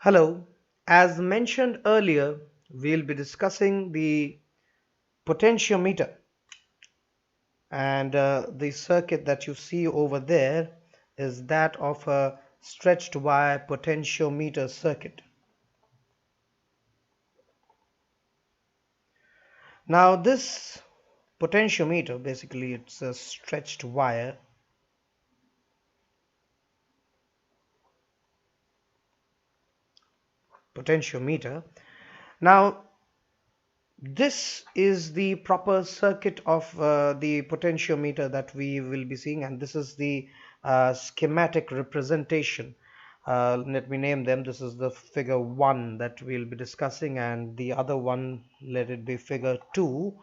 Hello, as mentioned earlier, we'll be discussing the potentiometer and the circuit that you see over there is that of a stretched wire potentiometer circuit. Now this potentiometer, basically it's a stretched wire potentiometer. Now this is the proper circuit of the potentiometer that we will be seeing, and this is the schematic representation. Let me name them. This is the figure 1 that we'll be discussing, and the other one, let it be figure 2.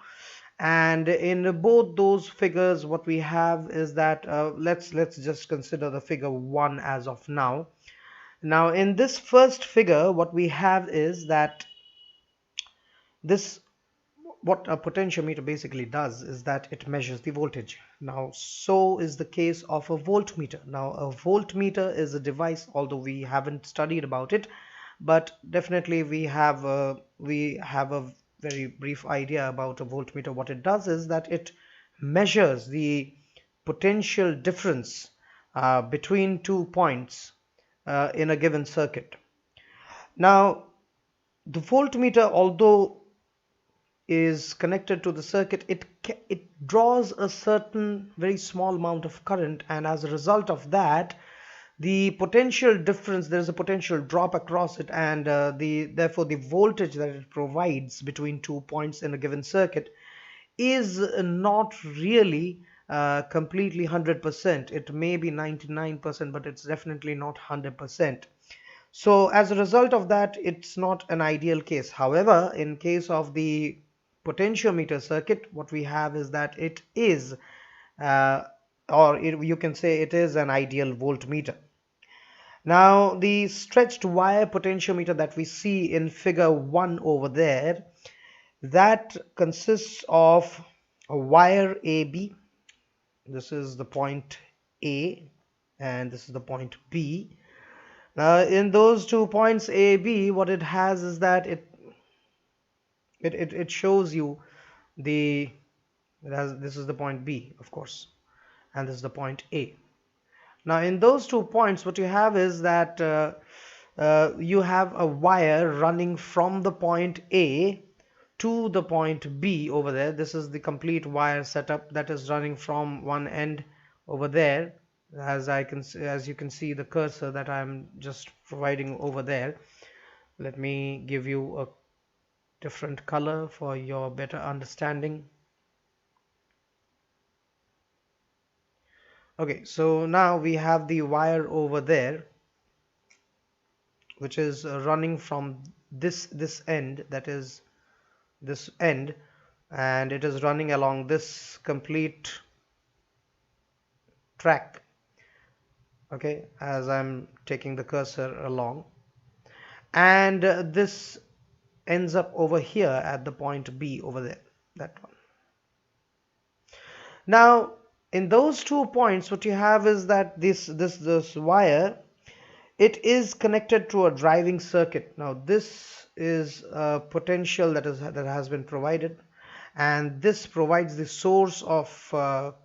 And in both those figures, what we have is that let's just consider the figure 1 as of now. Now, in this first figure, what we have is that this what a potentiometer basically does is that it measures the voltage. Now, so is the case of a voltmeter. Now, a voltmeter is a device, although we haven't studied about it, but definitely we have a very brief idea about a voltmeter. What it does is that it measures the potential difference between 2 points in a given circuit. Now, the voltmeter, although is connected to the circuit, it draws a certain very small amount of current, and as a result of that, the potential difference, there is a potential drop across it, and therefore the voltage that it provides between 2 points in a given circuit is not really completely 100%. It may be 99%, but it's definitely not 100%. So as a result of that, it's not an ideal case. However, in case of the potentiometer circuit, what we have is that it is uh, you can say it is an ideal voltmeter. Now the stretched wire potentiometer that we see in figure 1 over there, that consists of a wire AB. This is the point A and this is the point B. Now in those 2 points A, B, what it has is that it shows you the this is the point B, of course, and this is the point A. Now in those 2 points, what you have is that you have a wire running from the point A to the point B over there. This is the complete wire setup that is running from one end over there, as you can see the cursor that I'm just providing over there. Let me give you a different color for your better understanding. Okay, so now we have the wire over there, which is running from this end, that is this end, and it is running along this complete track. Okay, as I'm taking the cursor along, and this ends up over here at the point B over there, that one. Now in those 2 points, what you have is that this wire, it is connected to a driving circuit. Now this is a potential that has been provided, and this provides the source of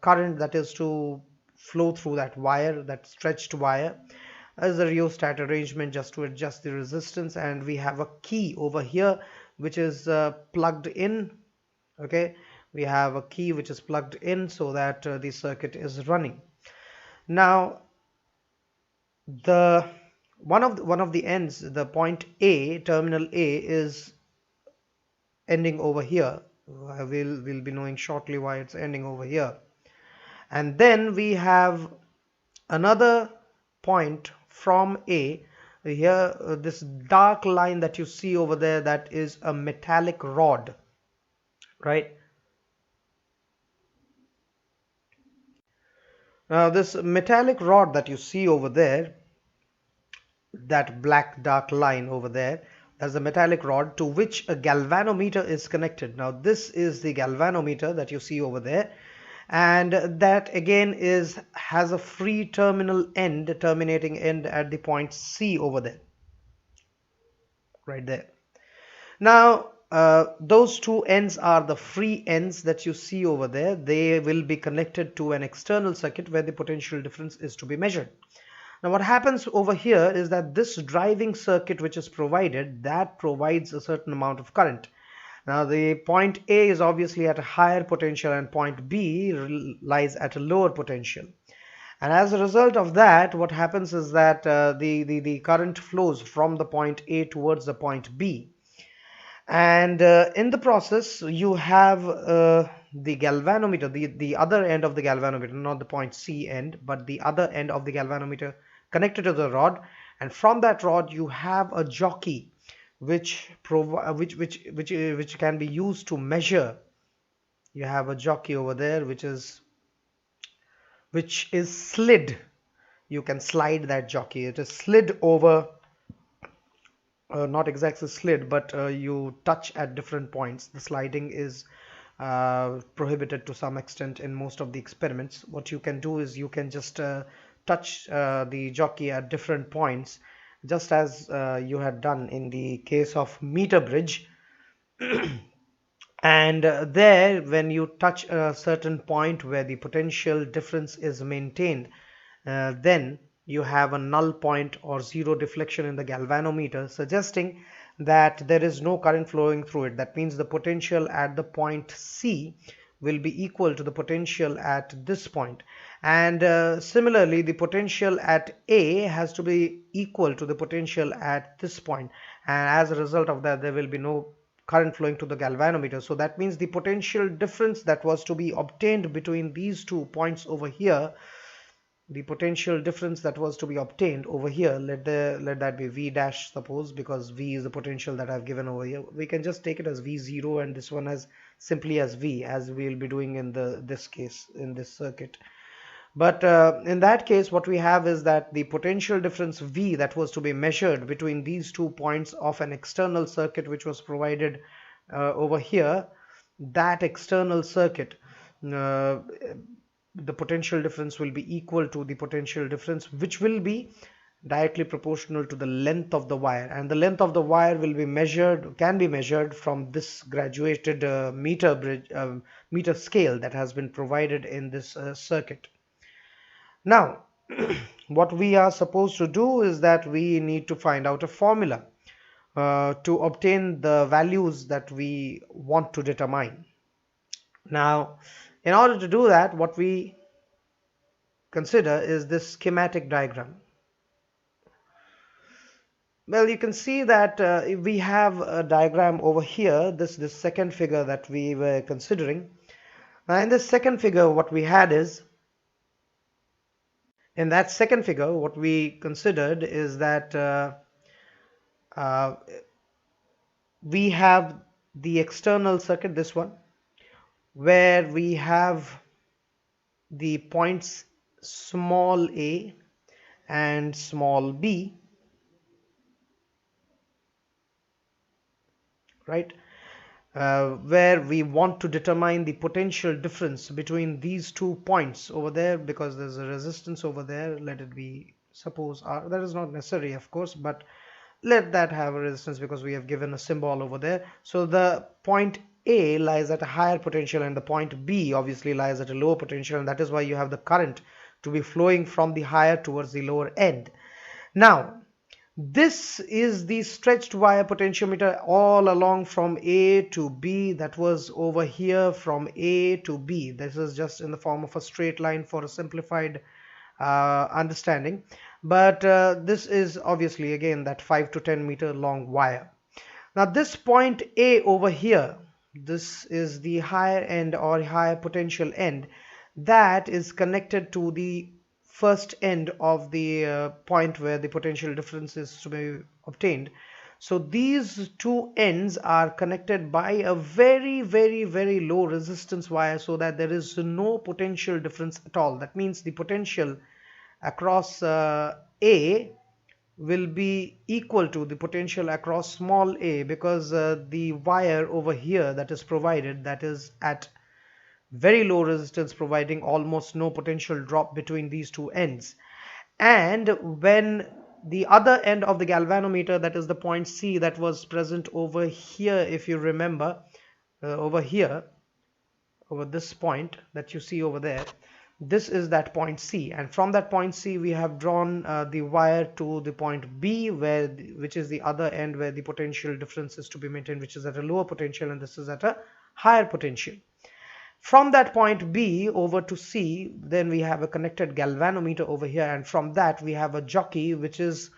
current that is to flow through that wire, that stretched wire, as a rheostat arrangement just to adjust the resistance. And we have a key over here which is plugged in. Okay, we have a key which is plugged in so that the circuit is running. Now the one of the ends, the point A, terminal A, is ending over here. We'll be knowing shortly why it's ending over here. And then we have another point from A here, this dark line that you see over there, that is a metallic rod, right? Now this metallic rod that you see over there, that black dark line over there, as a metallic rod to which a galvanometer is connected. Now this is the galvanometer that you see over there, and that again has a free terminating end at the point C over there. right there. Now, those two ends are the free ends that you see over there. They will be connected to an external circuit where the potential difference is to be measured. Now, what happens over here is that this driving circuit which is provided, that provides a certain amount of current. Now, the point A is obviously at a higher potential and point B lies at a lower potential. And as a result of that, what happens is that the current flows from the point A towards the point B. And in the process, you have the galvanometer, the other end of the galvanometer, not the point C end, but the other end of the galvanometer connected to the rod. And from that rod, you have a jockey which can be used to measure. You have a jockey over there which is slid. You can slide that jockey. It is slid over, not exactly slid, but you touch at different points. The sliding is prohibited to some extent in most of the experiments. What you can do is you can just touch the jockey at different points, just as you had done in the case of meter bridge. And there, when you touch a certain point where the potential difference is maintained, then you have a null point or zero deflection in the galvanometer, suggesting that there is no current flowing through it. That means the potential at the point C will be equal to the potential at this point. And similarly, the potential at A has to be equal to the potential at this point. And as a result of that, there will be no current flowing to the galvanometer. So that means the potential difference that was to be obtained between these 2 points over here, the potential difference that was to be obtained over here, let that be V dash, suppose, because V is the potential that I've given over here. We can just take it as V0 and this one as simply as V, as we'll be doing in this case, in this circuit. But in that case, what we have is that the potential difference V that was to be measured between these 2 points of an external circuit which was provided over here, that external circuit, the potential difference will be equal to the potential difference which will be directly proportional to the length of the wire, and the length of the wire will be measured, can be measured from this graduated meter scale that has been provided in this circuit. Now, what we are supposed to do is that we need to find out a formula to obtain the values that we want to determine. Now, in order to do that, what we consider is this schematic diagram. Well, you can see that we have a diagram over here, this second figure that we were considering. Now, in this second figure, what we had is, in that second figure, what we considered is that we have the external circuit, this one, where we have the points small a and small b, right? Where we want to determine the potential difference between these 2 points over there, because there's a resistance over there. Let it be, suppose R. That is not necessary, of course, but let that have a resistance because we have given a symbol over there. So the point A lies at a higher potential and the point B obviously lies at a lower potential, and that is why you have the current to be flowing from the higher towards the lower end. Now, this is the stretched wire potentiometer all along from A to B. That was over here from A to B. This is just in the form of a straight line for a simplified understanding. But this is obviously again that 5 to 10 meter long wire. Now this point A over here, this is the higher end or higher potential end that is connected to the first end of the point where the potential difference is to be obtained. So these 2 ends are connected by a very, very, very low resistance wire, so that there is no potential difference at all. That means the potential across A will be equal to the potential across small a, because the wire over here that is provided, that is at very low resistance, providing almost no potential drop between these 2 ends. And when the other end of the galvanometer, that is the point C that was present over here, if you remember, over here, over this point that you see over there, this is that point C, and from that point C we have drawn the wire to the point B, which is the other end where the potential difference is to be maintained, which is at a lower potential, and this is at a higher potential. From that point B over to C, then we have a connected galvanometer over here, and from that we have a jockey which is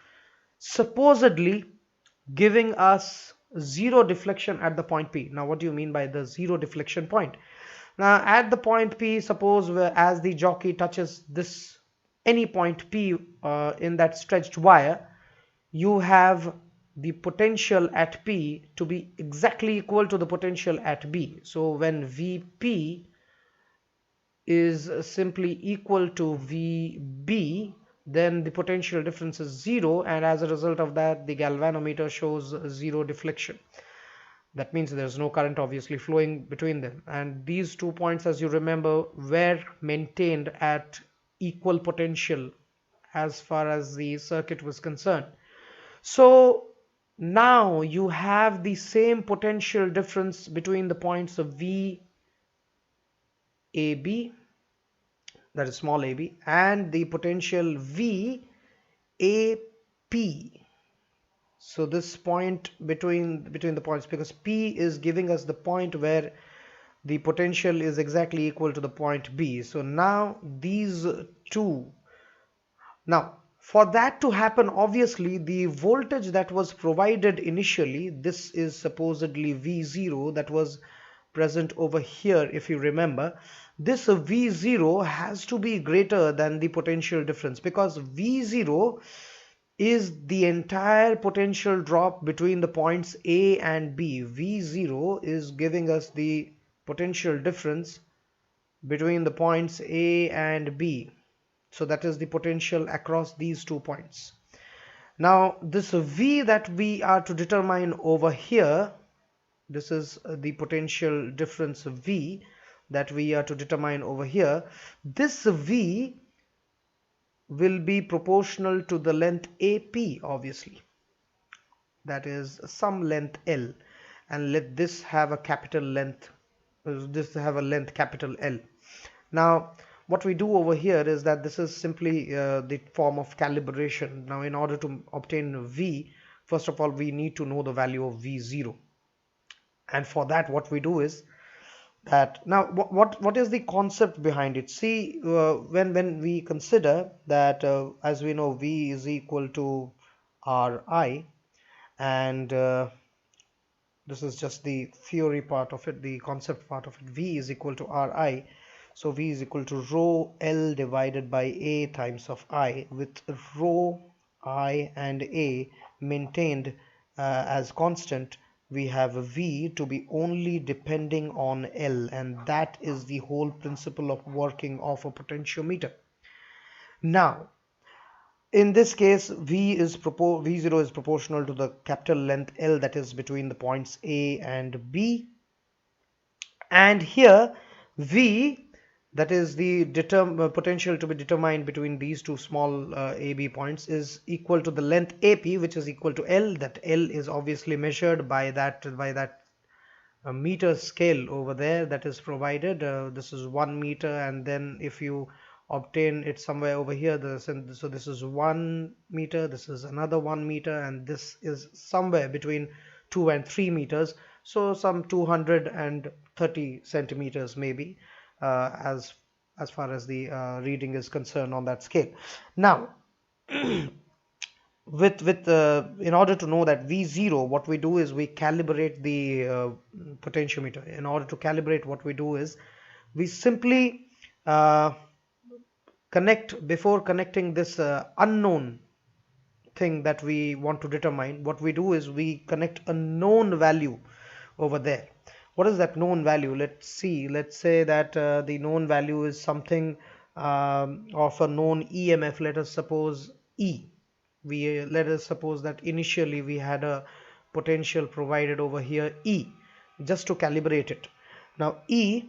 supposedly giving us zero deflection at the point P. Now what do you mean by the zero deflection point? Now at the point P, suppose as the jockey touches this any point P in that stretched wire, you have the potential at P to be exactly equal to the potential at B. So when Vp is simply equal to Vb, then the potential difference is zero, and as a result of that the galvanometer shows zero deflection. That means there's no current obviously flowing between them, and these 2 points, as you remember, were maintained at equal potential as far as the circuit was concerned. So now you have the same potential difference between the points of VAB, that is small ab, and the potential VAP. So this point between the points, because P is giving us the point where the potential is exactly equal to the point B. So now these two, now for that to happen, obviously the voltage that was provided initially, this is supposedly V0 that was present over here, if you remember, this V0 has to be greater than the potential difference, because V0 is the entire potential drop between the points A and B. V0 is giving us the potential difference between the points A and B. So that is the potential across these 2 points. Now this V that we are to determine over here, this is the potential difference V that we are to determine over here. This V will be proportional to the length AP, obviously, that is some length L, and let this have a capital length, this have a length capital L. Now what we do over here is that this is simply the form of calibration. Now in order to obtain V, first of all we need to know the value of V0, and for that what we do is that, now what is the concept behind it? See, when we consider that as we know, V is equal to Ri, and this is just the theory part of it, the concept part of it. V is equal to Ri, so V is equal to rho L divided by A times of I, with rho I and A maintained as constant. We have V to be only depending on L, and that is the whole principle of working of a potentiometer. Now in this case, V0 is proportional to the capital length L that is between the points A and B, and here V, that is the potential to be determined between these two small AB points, is equal to the length AP, which is equal to L. That L is obviously measured by that meter scale over there that is provided. This is 1 meter, and then if you obtain it somewhere over here, so this is 1 meter, this is another 1 meter, and this is somewhere between 2 and 3 meters, so some 230 centimeters maybe, as far as the reading is concerned on that scale. Now with in order to know that V0, what we do is we calibrate the potentiometer. In order to calibrate, what we do is we simply before connecting this unknown thing that we want to determine, what we do is we connect a known value over there. What is that known value? Let's see, let's say that the known value is something of a known EMF. Let us suppose E. Let us suppose that initially we had a potential provided over here E, just to calibrate it. Now E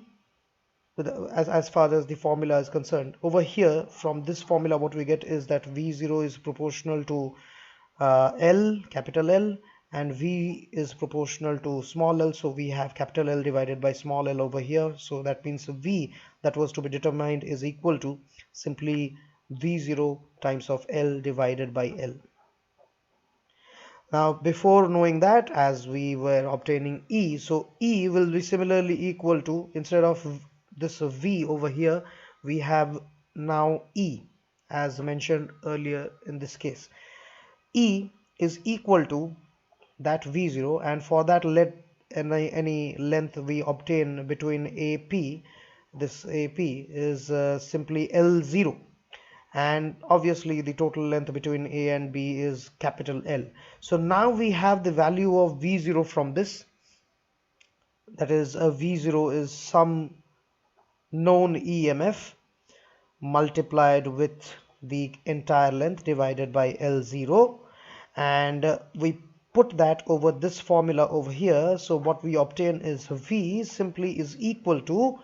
as far as the formula is concerned. Over here, from this formula, what we get is that V0 is proportional to L, capital L, and V is proportional to small l, so we have capital L divided by small l over here. So that means V that was to be determined is equal to simply V0 times of L divided by L. Now, before knowing that, as we were obtaining E, so E will be similarly equal to, instead of this V over here, we have now E, as mentioned earlier in this case. E is equal to that V0, and for that, let any length we obtain between AP, this AP is simply L0, and obviously the total length between A and B is capital L. So now we have the value of V0 from this, that is V0 is some known EMF multiplied with the entire length divided by L0, and we put that over this formula over here. So what we obtain is V simply is equal to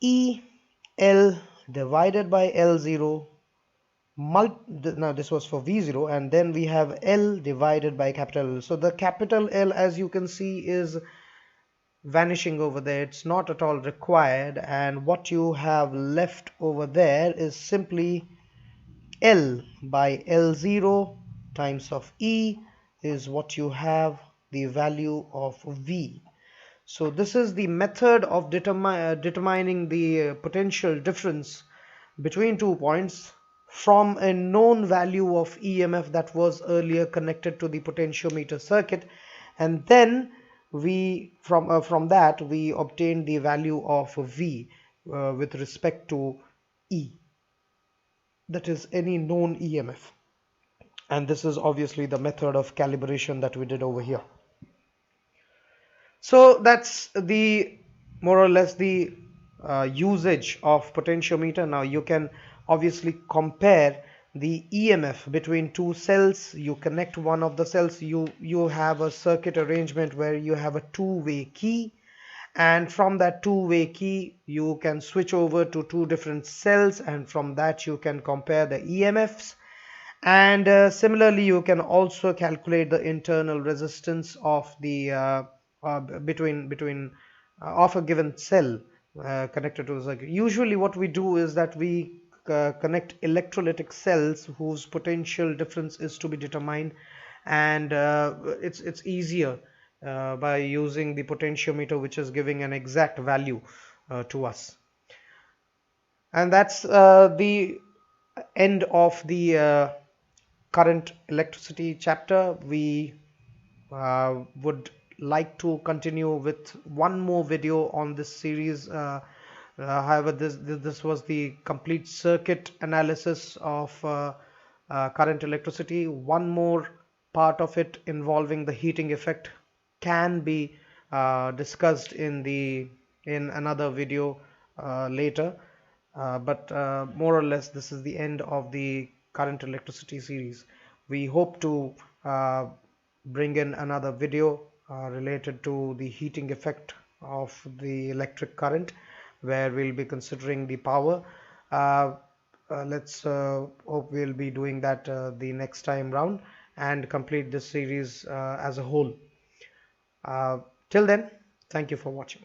EL divided by L0 now this was for V0, and then we have L divided by capital L. So the capital L, as you can see, is vanishing over there. It's not at all required, and what you have left over there is simply L by L0 times of E is what you have, the value of V. So this is the method of determining the potential difference between 2 points from a known value of EMF that was earlier connected to the potentiometer circuit, and then we from that we obtained the value of V with respect to E, that is any known EMF. And this is obviously the method of calibration that we did over here. So that's the more or less the usage of potentiometer. Now you can obviously compare the EMF between two cells. You connect one of the cells, you have a circuit arrangement where you have a two-way key, and from that two-way key you can switch over to two different cells, and from that you can compare the EMFs. And similarly, you can also calculate the internal resistance of the between of a given cell connected to the circuit. Usually what we do is that we connect electrolytic cells whose potential difference is to be determined, and it's easier by using the potentiometer, which is giving an exact value to us. And that's the end of the current electricity chapter. We would like to continue with one more video on this series. However, this was the complete circuit analysis of current electricity. One more part of it involving the heating effect can be discussed in another video later. But more or less, this is the end of the current electricity series. We hope to bring in another video related to the heating effect of the electric current, where we'll be considering the power. Let's hope we'll be doing that the next time round and complete this series as a whole. Till then, thank you for watching.